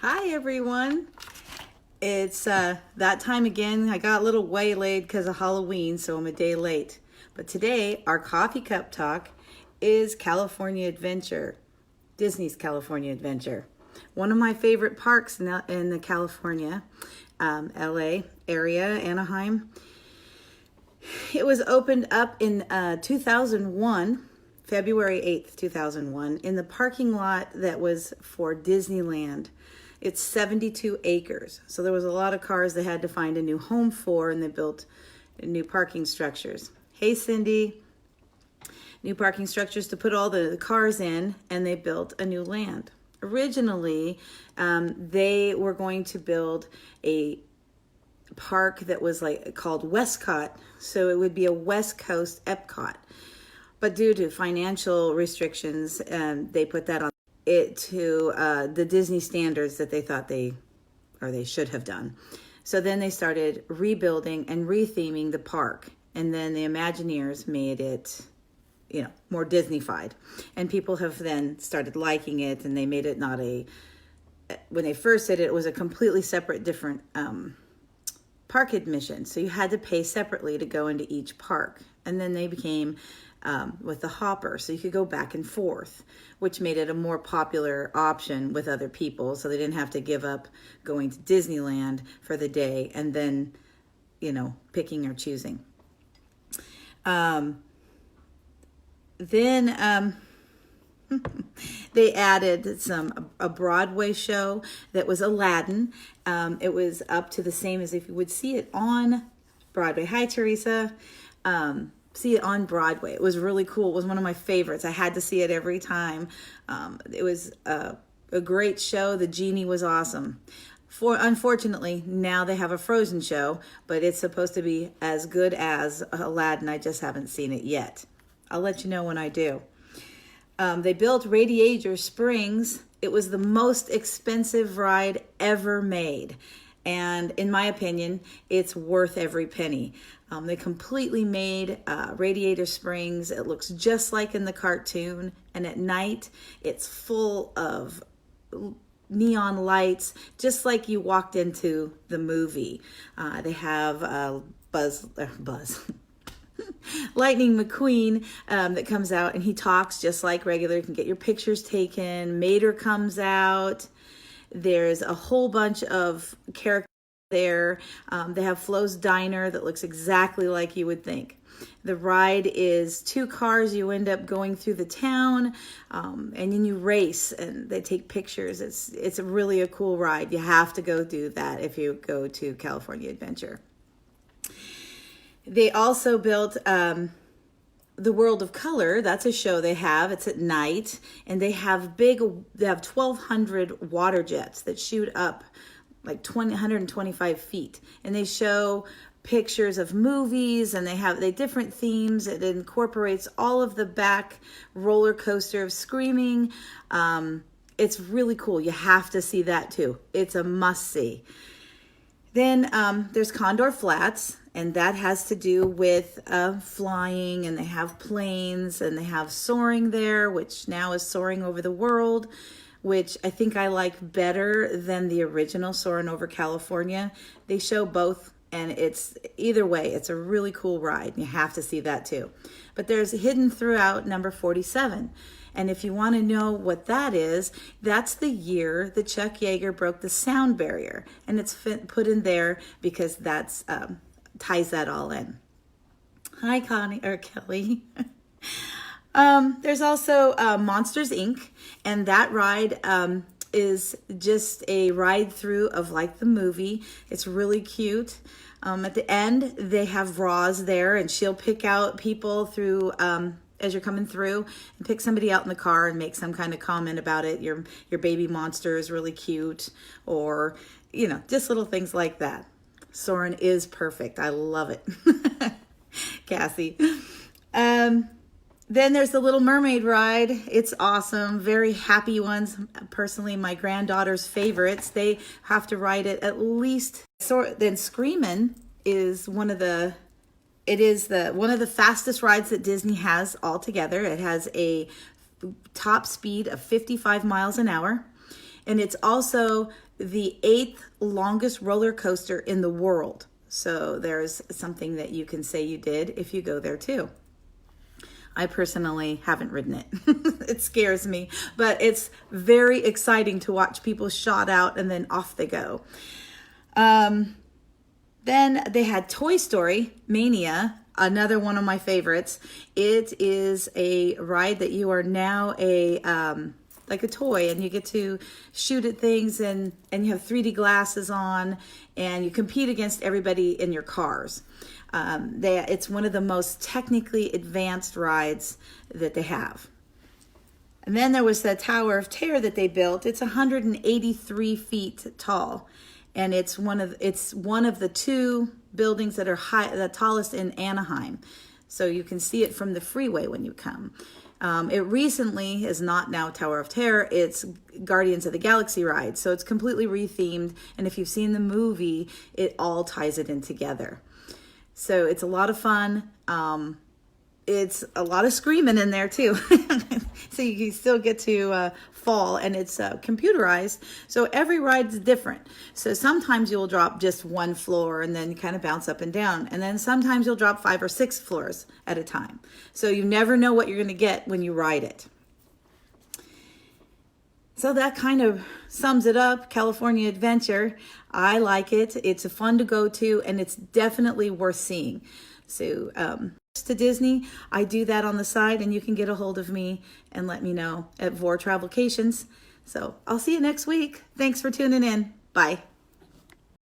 Hi everyone. It's that time again. I got a little waylaid because of Halloween, so I'm a day late. But today, our coffee cup talk is California Adventure, Disney's California Adventure. One of my favorite parks in the California, LA area, Anaheim. It was opened up in 2001, February 8th, 2001, in the parking lot that was for Disneyland. It's 72 acres. So there was a lot of cars they had to find a new home for, and they built new parking structures. Hey, Cindy. New parking structures to put all the cars in, and they built a new land. Originally, they were going to build a park that was called Westcott, so it would be a West Coast Epcot. But due to financial restrictions, they put that on it to the Disney standards that they thought they should have done. So then they started rebuilding and retheming the park, and then the Imagineers made it, more Disney-fied. And people have then started liking it, and they made it when they first did it, it was a completely separate, different park admission. So you had to pay separately to go into each park. And then they became with the hopper, so you could go back and forth, which made it a more popular option with other people, so they didn't have to give up going to Disneyland for the day and then, picking or choosing. Then they added a Broadway show that was Aladdin. It was up to the same as if you would see it on Broadway. Hi, Teresa. See it on Broadway. It was really cool. It was one of my favorites. I had to see it every time. It was a great show. The genie was awesome. Unfortunately, now they have a Frozen show, but it's supposed to be as good as Aladdin. I just haven't seen it yet. I'll let you know when I do. They built Radiator Springs. It was the most expensive ride ever made. And in my opinion, it's worth every penny. They completely made Radiator Springs. It looks just like in the cartoon. And at night, it's full of neon lights, just like you walked into the movie. They have Buzz. Lightning McQueen that comes out, and he talks just like regular. You can get your pictures taken. Mater comes out. There's a whole bunch of characters there. They have Flo's Diner that looks exactly like you would think. The ride is 2 cars. You end up going through the town, and then you race, and they take pictures. It's really a cool ride. You have to go do that if you go to California Adventure. They also built the World of Color. That's a show they have. It's at night, and they have 1,200 water jets that shoot up like 125 feet, and they show pictures of movies, and they different themes. It incorporates all of the back roller coaster of Screaming. It's really cool. You have to see that too. It's a must see. Then there's Condor Flats, and that has to do with flying, and they have planes, and they have soaring there, which now is Soaring Over the World, which I think I like better than the original Soaring Over California. They show both, and it's either way, it's a really cool ride. You have to see that too. But there's Hidden Throughout number 47. And if you want to know what that is, that's the year that Chuck Yeager broke the sound barrier. And it's put in there because that's ties that all in. Hi, Kelly. There's also Monsters, Inc. And that ride is just a ride through of like the movie. It's really cute. At the end, they have Roz there, and she'll pick out people through as you're coming through, and pick somebody out in the car and make some kind of comment about it. Your baby monster is really cute, or just little things like that. Soarin' is perfect. I love it. Cassie. Then there's the Little Mermaid ride. It's awesome. Very happy ones. Personally, my granddaughter's favorites. They have to ride it at least. Then Screamin' is one of the fastest rides that Disney has altogether. It has a top speed of 55 miles an hour. And it's also the 8th longest roller coaster in the world. So there's something that you can say you did if you go there too. I personally haven't ridden it. It scares me, but it's very exciting to watch people shot out and then off they go. Then they had Toy Story Mania, another one of my favorites. It is a ride that you are now like a toy, and you get to shoot at things, and you have 3D glasses on, and you compete against everybody in your cars. It's one of the most technically advanced rides that they have. And then there was the Tower of Terror that they built. It's 183 feet tall, and it's one of the 2 buildings that are the tallest in Anaheim. So you can see it from the freeway when you come. It recently is not now Tower of Terror, it's Guardians of the Galaxy ride. So it's completely rethemed, and if you've seen the movie, it all ties it in together. So it's a lot of fun. It's a lot of screaming in there too. So you still get to fall, and it's computerized. So every ride's different. So sometimes you'll drop just 1 floor and then kind of bounce up and down. And then sometimes you'll drop 5 or 6 floors at a time. So you never know what you're going to get when you ride it. So that kind of sums it up, California Adventure. I like it. It's fun to go to, and it's definitely worth seeing. So to Disney, I do that on the side, and you can get a hold of me and let me know at Vore Travelcations. So I'll see you next week. Thanks for tuning in. Bye.